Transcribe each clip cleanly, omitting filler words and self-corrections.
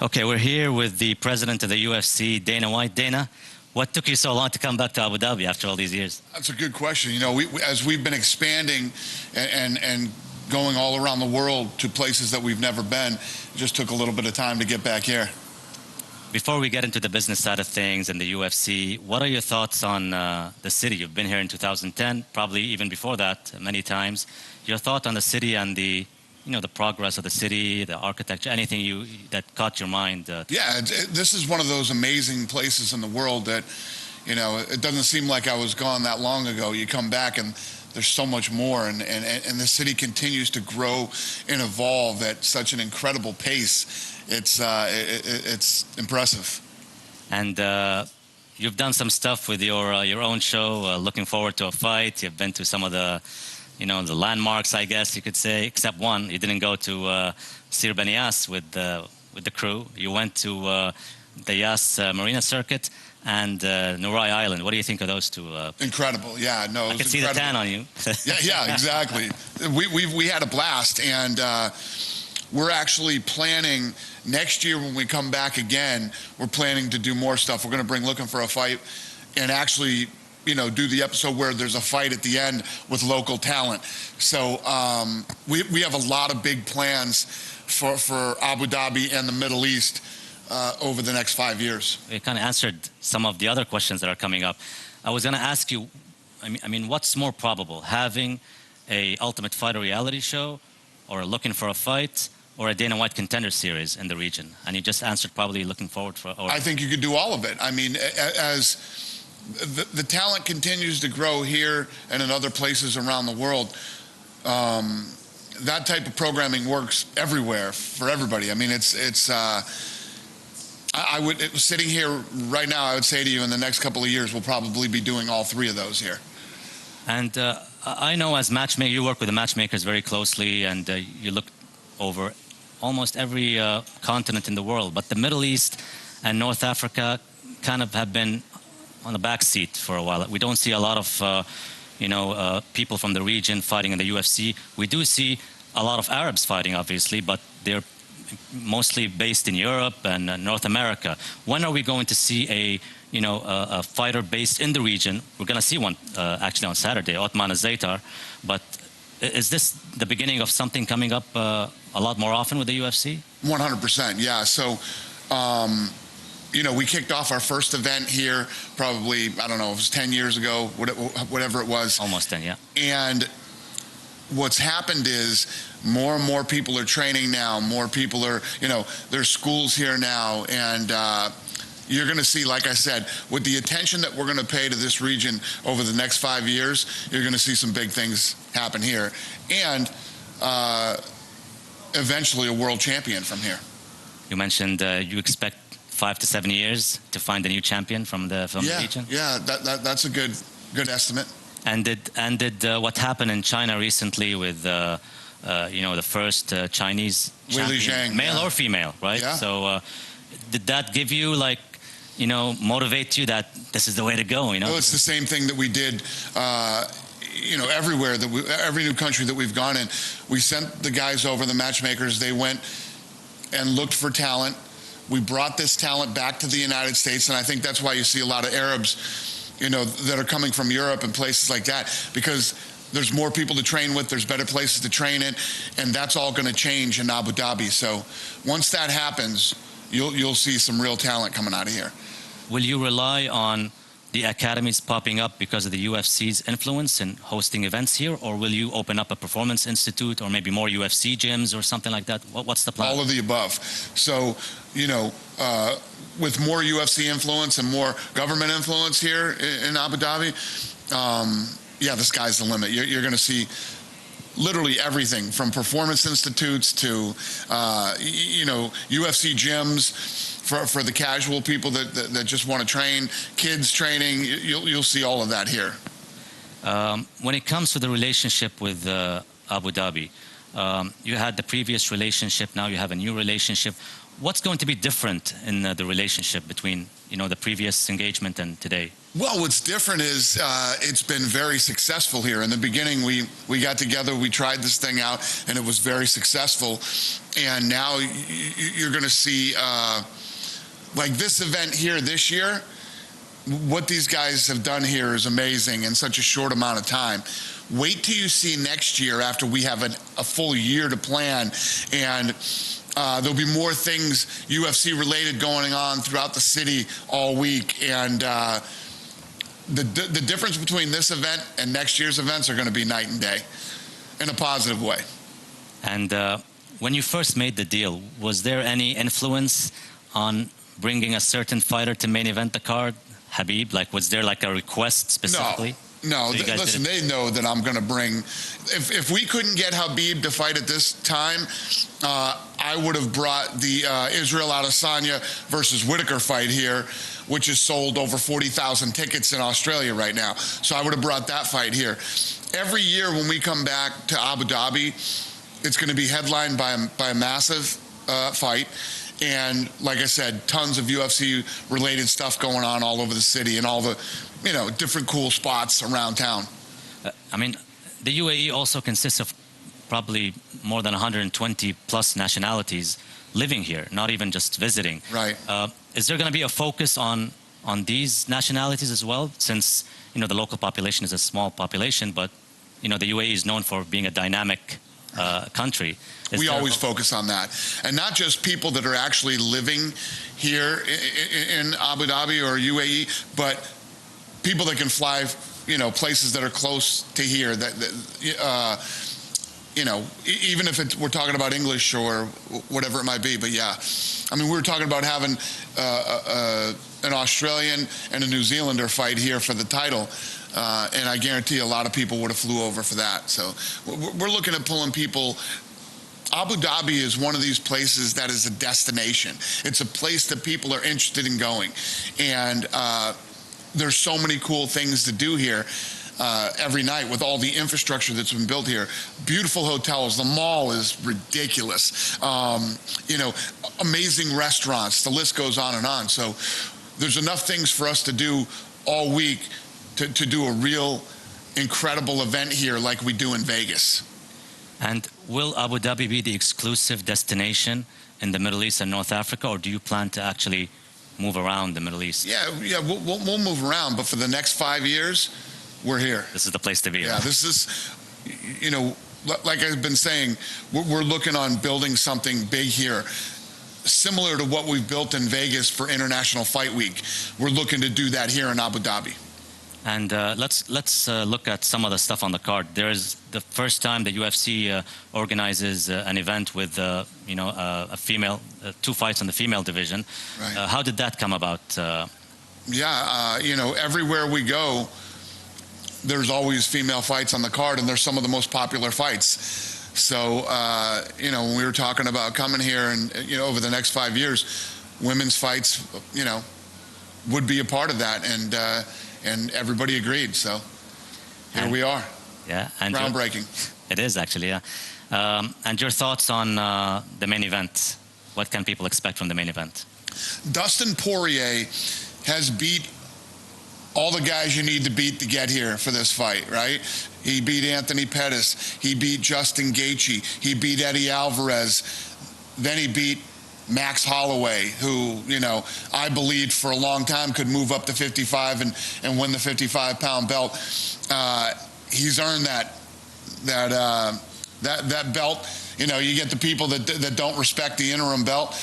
Okay, we're here with the president of the UFC, Dana White. Dana, what took you so long to come back to Abu Dhabi after all these years? That's a good question. You know, as we've been expanding and going all around the world to places that we've never been, it just took a little bit of time to get back here. Before we get into the business side of things and the UFC, what are your thoughts on the city? You've been here in 2010, probably even before that, many times. Your thought on the city and the progress of the city, the architecture, anything that caught your mind? Yeah, this is one of those amazing places in the world that, it doesn't seem like I was gone that long ago. You come back and there's so much more, and the city continues to grow and evolve at such an incredible pace. It's impressive. And you've done some stuff with your own show, looking forward to a fight. You've been to some of the the landmarks, I guess you could say, except one. You didn't go to Sir Ben Yas with the crew. You went to the Yas Marina Circuit and Nurai Island. What do you think of those two? Incredible, yeah. No, I could see the tan on you. yeah, exactly. We had a blast, and we're actually planning next year when we come back again. We're planning to do more stuff. We're going to bring Looking for a Fight and actually do the episode where there's a fight at the end with local talent. So we have a lot of big plans for Abu Dhabi and the Middle East over the next 5 years. You kind of answered some of the other questions that are coming up. I was going to ask you, I mean, what's more probable, having a Ultimate Fighter reality show, or Looking for a Fight, or a Dana White Contender Series in the region? And you just answered probably looking forward for. I think you could do all of it. I mean, as the talent continues to grow here and in other places around the world, that type of programming works everywhere for everybody. I mean, sitting here right now, I would say to you, in the next couple of years, we'll probably be doing all three of those here. And I know as matchmaker, you work with the matchmakers very closely, and you look over almost every continent in the world, but the Middle East and North Africa kind of have been on the back seat for a while. We don't see a lot of people from the region fighting in the UFC. We do see a lot of Arabs fighting, obviously, but they're mostly based in Europe and North America. When are we going to see a fighter based in the region? We're going to see one actually on Saturday, Othman Azaitar. But is this the beginning of something coming up a lot more often with the UFC? 100%, yeah. So, we kicked off our first event here probably, I don't know, it was 10 years ago, whatever it was. Almost 10, yeah. And what's happened is more and more people are training now. More people are, there's schools here now. And you're going to see, like I said, with the attention that we're going to pay to this region over the next 5 years, you're going to see some big things happen here. And eventually a world champion from here. You mentioned you expect 5 to 7 years to find a new champion from the region? Yeah, that's a good estimate. And did what happened in China recently with the first Chinese champion, Zhang, male or female, right? Yeah. So did that give you motivate you that this is the way to go? Well, it's the same thing that we did everywhere, every new country that we've gone in. We sent the guys over, the matchmakers. They went and looked for talent. We brought this talent back to the United States, and I think that's why you see a lot of Arabs, that are coming from Europe and places like that, because there's more people to train with, there's better places to train in, and that's all going to change in Abu Dhabi. So once that happens, you'll see some real talent coming out of here. Will you rely on the academies popping up because of the UFC's influence in hosting events here, or will you open up a performance institute or maybe more UFC gyms or something like that? What's the plan? All of the above. So, with more UFC influence and more government influence here in Abu Dhabi, the sky's the limit. You're going to see literally everything from performance institutes to, UFC gyms for the casual people that just want to train, kids training. You'll see all of that here. When it comes to the relationship with Abu Dhabi, you had the previous relationship, now you have a new relationship. what's going to be different in the relationship between, the previous engagement and today? Well, what's different is it's been very successful here. In the beginning, we got together, we tried this thing out, and it was very successful. And now you're going to see, like this event here this year, what these guys have done here is amazing in such a short amount of time. Wait till you see next year after we have a full year to plan, and there'll be more things UFC related going on throughout the city all week. And the difference between this event and next year's events are going to be night and day in a positive way. And when you first made the deal, was there any influence on bringing a certain fighter to main event the card? Habib, like, was there like a request specifically? No, So listen, they know that I'm going to bring, if we couldn't get Habib to fight at this time, I would have brought the Israel Adesanya versus Whitaker fight here, which has sold over 40,000 tickets in Australia right now. So I would have brought that fight here. Every year when we come back to Abu Dhabi, it's going to be headlined by a massive fight. And like I said, tons of UFC related stuff going on all over the city and all the, different cool spots around town. I mean, the UAE also consists of probably more than 120 plus nationalities living here, not even just visiting. Right. Is there going to be a focus on these nationalities as well? Since, the local population is a small population, but, the UAE is known for being a dynamic country. We always focus on that. And not just people that are actually living here in Abu Dhabi or UAE, but people that can fly, places that are close to here, even if we're talking about English or whatever it might be. But yeah, I mean, we were talking about having an Australian and a New Zealander fight here for the title. And I guarantee a lot of people would have flew over for that. So we're looking at pulling people. Abu Dhabi is one of these places that is a destination. It's a place that people are interested in going. And there's so many cool things to do here every night with all the infrastructure that's been built here. Beautiful hotels. The mall is ridiculous. Amazing restaurants. The list goes on and on. So there's enough things for us to do all week to do a real incredible event here like we do in Vegas. And will Abu Dhabi be the exclusive destination in the Middle East and North Africa, or do you plan to actually move around the Middle East? Yeah, we'll move around, but for the next 5 years, we're here. This is the place to be. Yeah, this is, like I've been saying, we're looking on building something big here, similar to what we've built in Vegas for International Fight Week. We're looking to do that here in Abu Dhabi. And let's look at some of the stuff on the card. There's the first time the UFC organizes an event with a female, 2 fights in the female division. Right. How did that come about? Everywhere we go, there's always female fights on the card, and they're some of the most popular fights. So, when we were talking about coming here and, over the next 5 years, women's fights, would be a part of that. And everybody agreed, so here we are. Yeah, and groundbreaking. It is actually, yeah. And your thoughts on the main event? What can people expect from the main event? Dustin Poirier has beat all the guys you need to beat to get here for this fight, right? He beat Anthony Pettis. He beat Justin Gaethje. He beat Eddie Alvarez. Then he beat Max Holloway, who, I believed for a long time could move up to 55 and win the 55-pound belt. He's earned that belt. You get the people that don't respect the interim belt.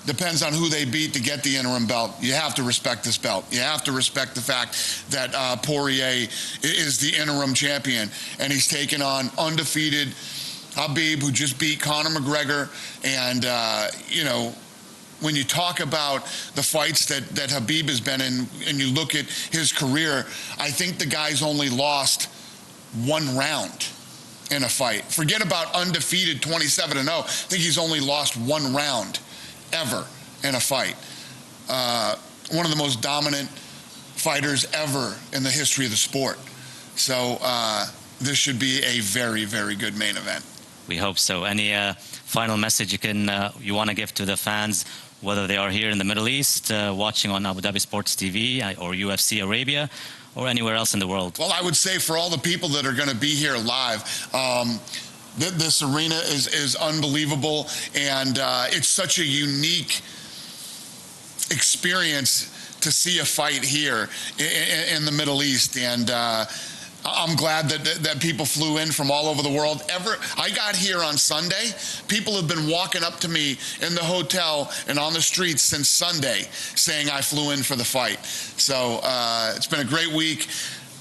Depends on who they beat to get the interim belt. You have to respect this belt. You have to respect the fact that Poirier is the interim champion, and he's taken on undefeated Habib, who just beat Conor McGregor. And, when you talk about the fights that Habib has been in and you look at his career, I think the guy's only lost 1 round in a fight. Forget about undefeated 27-0. I think he's only lost 1 round ever in a fight. One of the most dominant fighters ever in the history of the sport. So this should be a very, very good main event. We hope so. Any final message you want to give to the fans, whether they are here in the Middle East, watching on Abu Dhabi Sports TV or UFC Arabia, or anywhere else in the world? Well, I would say for all the people that are going to be here live, this arena is unbelievable, and it's such a unique experience to see a fight here in the Middle East, and I'm glad that people flew in from all over the world. I got here on Sunday. People have been walking up to me in the hotel and on the streets since Sunday saying I flew in for the fight. So it's been a great week.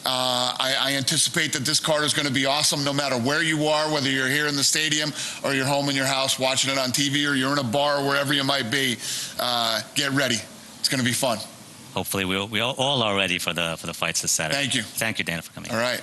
I anticipate that this card is going to be awesome no matter where you are, whether you're here in the stadium or you're home in your house watching it on TV, or you're in a bar, wherever you might be. Get ready. It's going to be fun. Hopefully we all are ready for the fights this Saturday. Thank you. Thank you, Dana, for coming. All right.